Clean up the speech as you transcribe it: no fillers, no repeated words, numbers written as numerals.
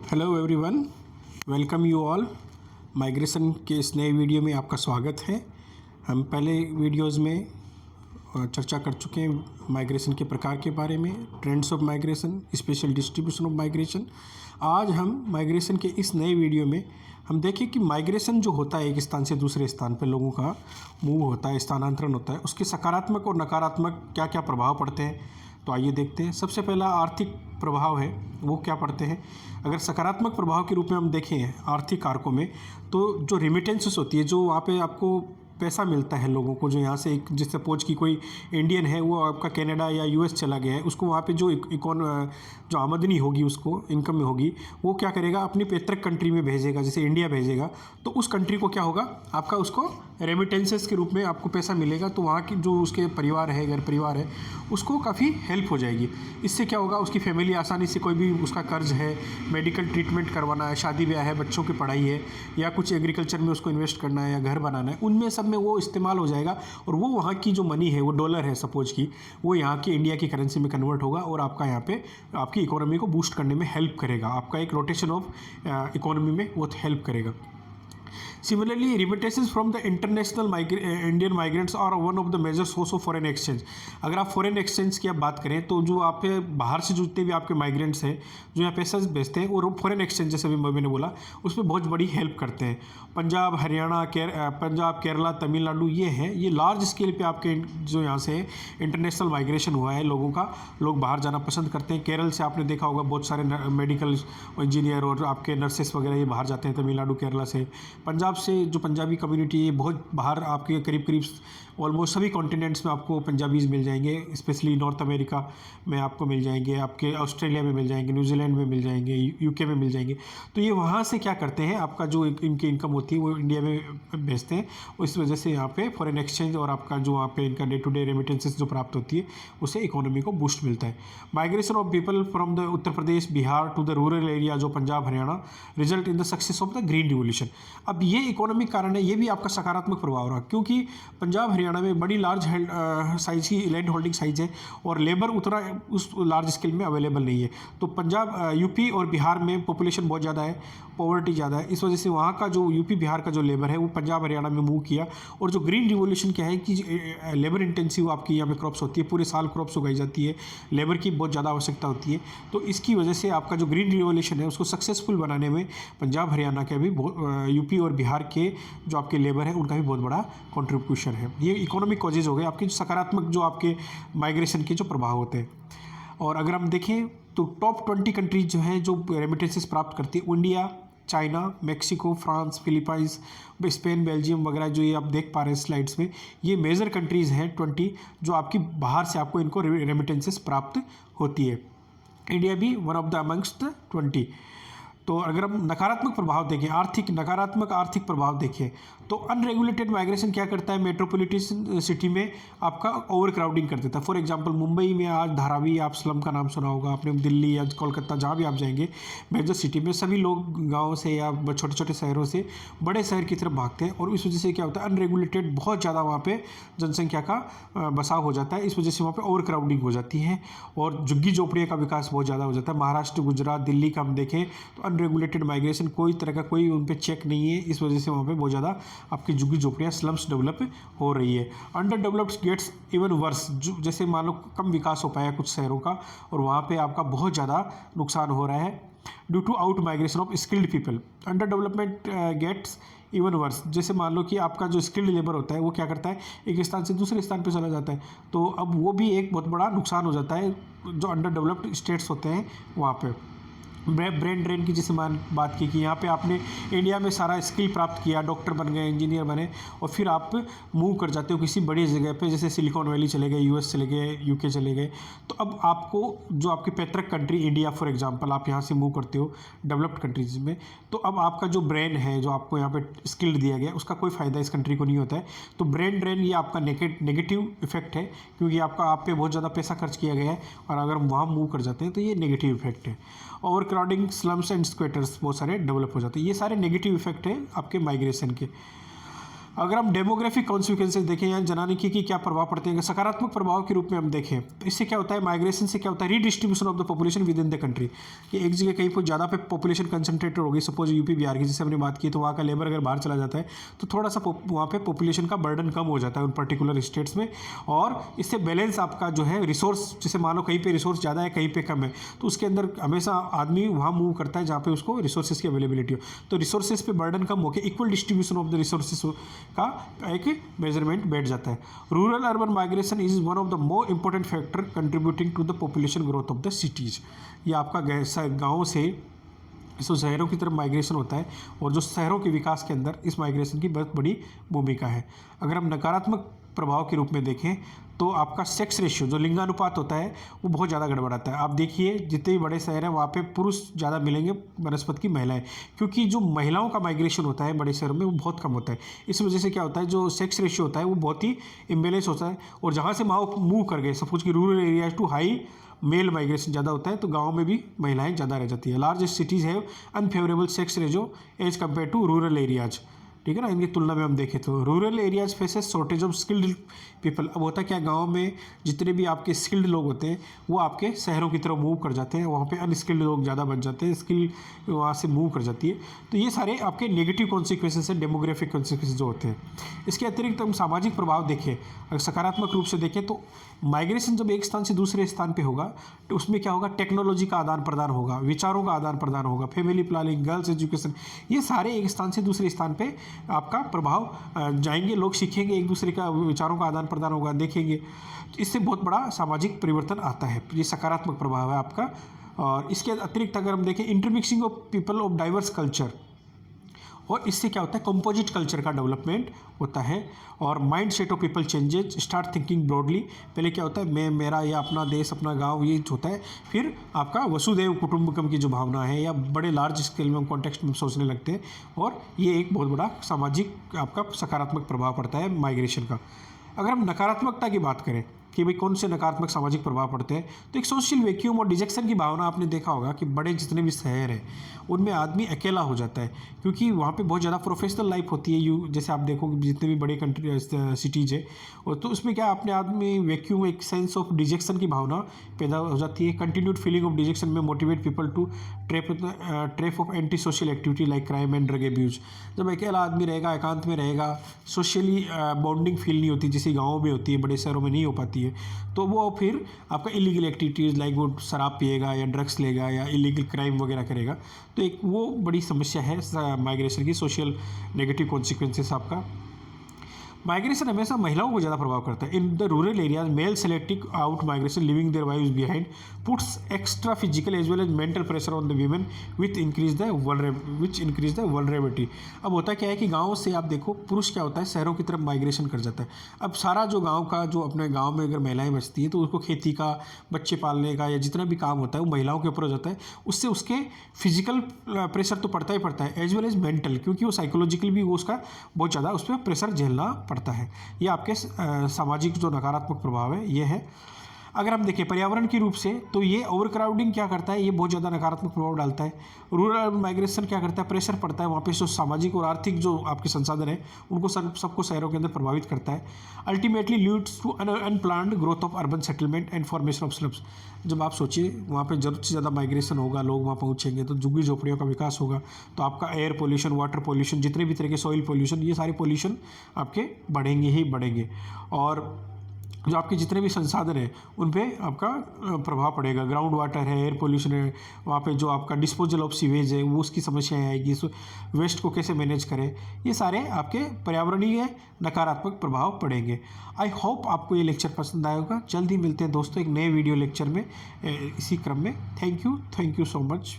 Hello everyone, welcome you all. Migration के इस नए वीडियो में आपका स्वागत है। हम पहले वीडियोस में चर्चा कर चुके हैं माइग्रेशन के प्रकार के बारे में, trends of migration, special distribution of migration. आज हम माइग्रेशन के इस नए वीडियो में हम देखें कि माइग्रेशन जो होता है एक स्थान से दूसरे स्थान पर लोगों का मूव होता है, स्थानांतरण होता है, उसके सकारात्मक और नकारात्मक क्या क्या प्रभाव पड़ते हैं। तो आइए देखते हैं। सबसे पहला आर्थिक प्रभाव है, वो क्या पड़ते हैं। अगर सकारात्मक प्रभाव के रूप में हम देखें आर्थिक कारकों में, तो जो रिमिटेंसेस होती है, जो वहाँ पे आपको पैसा मिलता है लोगों को, जो यहाँ से एक जिस सपोज कि कोई इंडियन है वो आपका कनाडा या यूएस चला गया है, उसको वहाँ पे जो आमदनी होगी, उसको इनकम में होगी, वो क्या करेगा, अपनी पैतृक कंट्री में भेजेगा, जैसे इंडिया भेजेगा, तो उस कंट्री को क्या होगा, आपका उसको रेमिटेंसेस के रूप में आपको पैसा मिलेगा। तो वहाँ की जो उसके परिवार है, घर परिवार है, उसको काफ़ी हेल्प हो जाएगी। इससे क्या होगा, उसकी फैमिली आसानी से, कोई भी उसका कर्ज है, मेडिकल ट्रीटमेंट करवाना है, शादी ब्याह है, बच्चों की पढ़ाई है, या कुछ एग्रीकल्चर में उसको इन्वेस्ट करना है या घर बनाना है, उनमें सब में वो इस्तेमाल हो जाएगा। और वो वहाँ की जो मनी है, वो डॉलर है सपोज की, वो यहाँ की इंडिया की करेंसी में कन्वर्ट होगा और आपका यहाँ पे आपकी इकोनॉमी को बूस्ट करने में हेल्प करेगा। आपका एक रोटेशन ऑफ इकोनॉमी में वो हेल्प करेगा। Similarly, remittances from the international Indian migrants are one of the major source of foreign exchange। अगर आप फॉरेन एक्सचेंज की आप बात करें तो जो आप बाहर से जितने भी आपके माइग्रेंट्स हैं जो यहाँ पैसा भेजते हैं, और फॉरेन एक्सचेंज जैसे भी मैंने बोला उसमें बहुत बड़ी हेल्प करते हैं। पंजाब, हरियाणा, पंजाब, केरला, तमिलनाडु, ये लार्ज स्केल पे आपके जो यहाँ से इंटरनेशनल माइग्रेशन हुआ है लोगों का, लोग बाहर जाना पसंद करते हैं। केरल से आपने देखा होगा बहुत सारे मेडिकल इंजीनियर और आपके नर्सेस वगैरह ये बाहर जाते हैं, तमिलनाडु, केरला से। पंजाब से जो पंजाबी कम्युनिटी है बहुत बाहर, आपके करीब करीब ऑलमोस्ट सभी कॉन्टिनेंट्स में आपको पंजाबीज़ मिल जाएंगे, स्पेशली नॉर्थ अमेरिका में आपको मिल जाएंगे, आपके ऑस्ट्रेलिया में मिल जाएंगे, न्यूजीलैंड में मिल जाएंगे, यूके में मिल जाएंगे। तो ये वहाँ से क्या करते हैं, आपका जो इनकी इनकम होती है वो इंडिया में भेजते हैं। इस वजह से यहाँ पे फॉरेन एक्सचेंज और आपका जो वहाँ पे इनका डे टू डे रेमिटेंसेस जो प्राप्त होती है, उससे इकोनॉमी को बूस्ट मिलता है। Migration of people from the Uttar Pradesh, Bihar to the rural area, जो Punjab, Haryana, result in the success of the green revolution. अब ये इकोनॉमिक कारण है, ये भी आपका सकारात्मक प्रभाव रहा, क्योंकि पंजाब हरियाणा में बड़ी लार्ज साइज की लैंड होल्डिंग साइज है और लेबर उतना उस लार्ज स्केल में अवेलेबल नहीं है। तो पंजाब, यूपी और बिहार में पॉपुलेशन बहुत ज़्यादा है, पॉवर्टी ज़्यादा है। इस वजह से वहाँ का जो यूपी बिहार का जो लेबर है वो पंजाब हरियाणा में मूव किया। और जो ग्रीन रिवोल्यूशन क्या है कि लेबर इंटेंसिव आपकी यहाँ पे क्रॉप्स होती है, पूरे साल क्रॉप्स उगाई जाती है, लेबर की बहुत ज़्यादा आवश्यकता होती है। तो इसकी वजह से आपका जो ग्रीन रिवोल्यूशन है उसको सक्सेसफुल बनाने में पंजाब हरियाणा के भी, यूपी और बिहार के जो आपके लेबर है उनका भी बहुत बड़ा कंट्रीब्यूशन है। ये इकोनॉमिक कॉजेज हो गए आपके सकारात्मक जो आपके माइग्रेशन के जो प्रभाव होते हैं। और अगर हम देखें तो टॉप 20 कंट्रीज जो हैं जो रेमिटेंसेस प्राप्त करती है, India, China, Mexico, France, Philippines, Spain, Belgium वगैरह, जो ये आप देख पा रहे हैं स्लाइड्स में, ये मेजर कंट्रीज़ हैं 20 जो आपकी बाहर से आपको इनको रेमिटेंसेस प्राप्त होती है। इंडिया भी वन ऑफ द अमंगस्ट 20। तो अगर हम नकारात्मक प्रभाव देखें, नकारात्मक आर्थिक प्रभाव देखें, तो अनरेगुलेटेड माइग्रेशन क्या करता है, मेट्रोपॉलिटन सिटी में आपका ओवर क्राउडिंग कर देता है। फॉर एग्जांपल मुंबई में आज धारावी, आप स्लम का नाम सुना होगा आपने, दिल्ली या कोलकाता, जहाँ भी आप जाएंगे मेजर सिटी में, सभी लोग गाँव से या छोटे छोटे शहरों से बड़े शहर की तरफ भागते हैं। और इस वजह से क्या होता है, अनरेगुलेटेड बहुत ज़्यादा वहाँ पर जनसंख्या का बसाव हो जाता है। इस वजह से वहाँ पर ओवर क्राउडिंग हो जाती है और झुग्गी झोपड़ियों का विकास बहुत ज़्यादा हो जाता है। महाराष्ट्र, गुजरात, दिल्ली का हम देखें तो अनरेगुलेटेड माइग्रेशन, कोई तरह का कोई उन पे चेक नहीं है। इस वजह से वहाँ पे बहुत ज़्यादा आपकी झुग्गी झोपड़ियाँ, स्लम्स डेवलप हो रही है। Under developed gets even worse, जैसे मान लो कम विकास हो पाया कुछ शहरों का और वहाँ पे आपका बहुत ज़्यादा नुकसान हो रहा है due to out migration of skilled people. Under development gets even worse, जैसे मान लो कि आपका जो स्किल्ड लेबर होता है वो क्या करता है, एक स्थान से दूसरे स्थान पे चला जाता है, तो अब वो भी एक बहुत बड़ा नुकसान हो जाता है जो अंडर डेवलप्ड स्टेट्स होते हैं वहाँ पे। ब्रेन ड्रेन की जैसे बात की कि यहाँ पे आपने इंडिया में सारा स्किल प्राप्त किया, डॉक्टर बन गए, इंजीनियर बने, और फिर आप मूव कर जाते हो किसी बड़ी जगह पे, जैसे सिलिकॉन वैली चले गए, यूएस चले गए, यूके चले गए। तो अब आपको जो आपकी पैतृक कंट्री इंडिया फॉर एग्जांपल, आप यहाँ से मूव करते हो डेवलप्ड कंट्रीज में, तो अब आपका जो ब्रेन है जो आपको यहाँ पे स्किल्ड दिया गया उसका कोई फ़ायदा इस कंट्री को नहीं होता है। तो ब्रेन ड्रेन ये आपका नेगेटिव इफेक्ट है, क्योंकि आपका आप पे बहुत ज़्यादा पैसा खर्च किया गया है और अगर हम वहाँ मूव कर जाते हैं तो ये नेगेटिव इफेक्ट है। ओवर क्राउडिंग, स्लम्स एंड स्क्वेटर्स बहुत सारे डेवलप हो जाते हैं। ये सारे नेगेटिव इफेक्ट है आपके माइग्रेशन के। अगर हम डेमोग्राफिक कॉन्सिक्वेंसेज देखें या जनसांख्यिकी की क्या प्रभाव पड़ते हैं, सकारात्मक प्रभाव के रूप में हम देखें तो इससे क्या होता है, माइग्रेशन से क्या होता है, redistribution of the population with in the country, कि एक जगह कहीं पर ज़्यादा पे पॉपुलेशन कंसंट्रेटेड होगी, सपोज यूपी बिहार की जैसे हमने बात की, तो वहाँ का लेबर अगर बाहर चला जाता है तो थोड़ा सा वहाँ पे पॉपुलेशन का बर्डन कम हो जाता है उन पर्टिकुलर स्टेट्स में, और इससे बैलेंस आपका जो है रिसोर्स, जैसे मान लो कहीं पे रिसोर्स ज़्यादा है कहीं पे कम है, तो उसके अंदर हमेशा आदमी वहाँ मूव करता है जहाँ पे उसको रिसोर्सेज की अवेलेबिलिटी हो, तो रिसोर्सेज पे बर्डन कम होकर equal distribution of the resources का एक मेजरमेंट बैठ जाता है। Rural urban migration is one of the more important factor contributing to the population growth of the cities. ये आपका गाँव से जो शहरों की तरफ माइग्रेशन होता है और जो शहरों के विकास के अंदर इस माइग्रेशन की बहुत बड़ी भूमिका है। अगर हम नकारात्मक प्रभाव के रूप में देखें तो आपका सेक्स रेशियो, जो लिंगानुपात होता है, वो बहुत ज़्यादा गड़बड़ाता है। आप देखिए जितने भी बड़े शहर हैं वहाँ पे पुरुष ज़्यादा मिलेंगे बनस्पत की महिलाएं, क्योंकि जो महिलाओं का माइग्रेशन होता है बड़े शहरों में वो बहुत कम होता है। इस वजह से क्या होता है, जो सेक्स रेशियो होता है वो बहुत ही इम्बेलेंस होता है, और जहाँ से मूव कर गए, सपोज कि rural areas to high male migration ज़्यादा होता है, तो गाँव में भी महिलाएं ज़्यादा रह जाती है। Large cities have unfavourable sex ratio as compare to rural areas, ठीक है ना। इनकी तुलना में हम देखें तो rural areas faces shortage of skilled people. अब होता क्या, गांव में जितने भी आपके स्किल्ड लोग होते हैं वो आपके शहरों की तरफ मूव कर जाते हैं, वहाँ पे अनस्किल्ड लोग ज़्यादा बच जाते हैं, स्किल वहाँ से मूव कर जाती है। तो ये सारे आपके नेगेटिव कॉन्सिक्वेंसेस हैं, डेमोग्राफिक कॉन्सिक्वेंसेस जो होते हैं। इसके अतिरिक्त हम सामाजिक प्रभाव देखें, अगर सकारात्मक रूप से देखें तो माइग्रेशन जब एक स्थान से दूसरे स्थान पर होगा तो उसमें क्या होगा, टेक्नोलॉजी का आदान प्रदान होगा, विचारों का आदान प्रदान होगा, फैमिली प्लानिंग, गर्ल्स एजुकेशन, ये सारे एक स्थान से दूसरे स्थान पर आपका प्रभाव जाएंगे, लोग सीखेंगे, एक दूसरे का विचारों का आदान प्रदान होगा, देखेंगे, इससे बहुत बड़ा सामाजिक परिवर्तन आता है। ये सकारात्मक प्रभाव है आपका। और इसके अतिरिक्त अगर हम देखें, intermixing of people of diverse culture, और इससे क्या होता है, कंपोजिट कल्चर का डेवलपमेंट होता है, और mind set of people changes, start thinking broadly. पहले क्या होता है, मैं, मेरा, या अपना देश, अपना गांव, ये होता है। फिर आपका वसुदैव कुटुंबकम की जो भावना है, या बड़े लार्ज स्केल में हम कॉन्टेक्स्ट में सोचने लगते हैं, और ये एक बहुत बड़ा सामाजिक आपका सकारात्मक प्रभाव पड़ता है माइग्रेशन का। अगर हम नकारात्मकता की बात करें कि भाई कौन से नकारात्मक सामाजिक प्रभाव पड़ते हैं, तो एक सोशल वैक्यूम और डिजेक्शन की भावना आपने देखा होगा कि बड़े जितने भी शहर हैं उनमें आदमी अकेला हो जाता है, क्योंकि वहाँ पे बहुत ज़्यादा प्रोफेशनल लाइफ होती है। जैसे आप देखोगे जितने भी बड़े कंट्री सिटीज़ है, और तो उसमें क्या अपने आदमी वैक्यूम, एक सेंस ऑफ डिजेक्शन की भावना पैदा हो जाती है। कंटिन्यूड फीलिंग ऑफ डिजेक्शन में motivate people to trap of anti social activity like crime and drug abuse. जब अकेला आदमी रहेगा, एकांत में रहेगा, सोशली बॉन्डिंग फील नहीं होती, जैसे गाँव में होती है, बड़े शहरों में नहीं हो पाती है, तो वो फिर आपका इलीगल एक्टिविटीज़ लाइक वो शराब पिएगा या ड्रग्स लेगा या इलीगल क्राइम वगैरह करेगा। तो एक वो बड़ी समस्या है माइग्रेशन की, सोशल नेगेटिव कॉन्सिक्वेंसेस आपका। माइग्रेशन हमेशा महिलाओं को ज़्यादा प्रभाव करता है। In the rural areas male selecting out migration leaving their wives behind puts extra physical as well as mental pressure on the women which increase the vulnerability. अब होता क्या है कि गाँव से आप देखो, पुरुष क्या होता है, शहरों की तरफ माइग्रेशन कर जाता है। अब सारा जो गाँव का, जो अपने गाँव में अगर महिलाएं बचती हैं तो उसको खेती का, बच्चे पालने का, या जितना भी काम होता है वो महिलाओं के ऊपर हो जाता है। उससे उसके फिजिकल प्रेशर तो पड़ता ही पड़ता है, एज वेल एज मेंटल, क्योंकि वो साइकोलॉजिकली भी वो उसका बहुत ज़्यादा उस पर प्रेशर झेलना पड़ता है। ये आपके सामाजिक जो नकारात्मक प्रभाव है ये है। अगर हम देखें पर्यावरण की रूप से, तो ये ओवरक्राउडिंग क्या करता है, ये बहुत ज़्यादा नकारात्मक प्रभाव डालता है। रूरल माइग्रेशन क्या करता है, प्रेशर पड़ता है वहाँ पे, जो सामाजिक और आर्थिक जो आपके संसाधन है उनको सबको शहरों के अंदर प्रभावित करता है। Ultimately leads to unplanned growth of urban settlement and formation of slums. जब आप सोचिए वहाँ पे ज़रूरत से ज़्यादा माइग्रेशन होगा, लोग वहाँ पहुँचेंगे तो झुग्गी झोपड़ियों का विकास होगा, तो आपका एयर पोल्यूशन, वाटर पोल्यूशन, जितने भी तरह के सॉइल पोल्यूशन, ये सारे पोल्यूशन आपके बढ़ेंगे ही बढ़ेंगे। और जो आपके जितने भी संसाधन हैं उन पे आपका प्रभाव पड़ेगा। ग्राउंड वाटर है, एयर पोल्यूशन है, वहाँ पे जो आपका डिस्पोजल ऑफ सीवेज है वो उसकी समस्याएं आएगी, वेस्ट को कैसे मैनेज करें, ये सारे आपके पर्यावरणीय नकारात्मक प्रभाव पड़ेंगे। आई होप आपको ये लेक्चर पसंद आया होगा। जल्दी मिलते हैं दोस्तों एक नए वीडियो लेक्चर में इसी क्रम में। Thank you so much.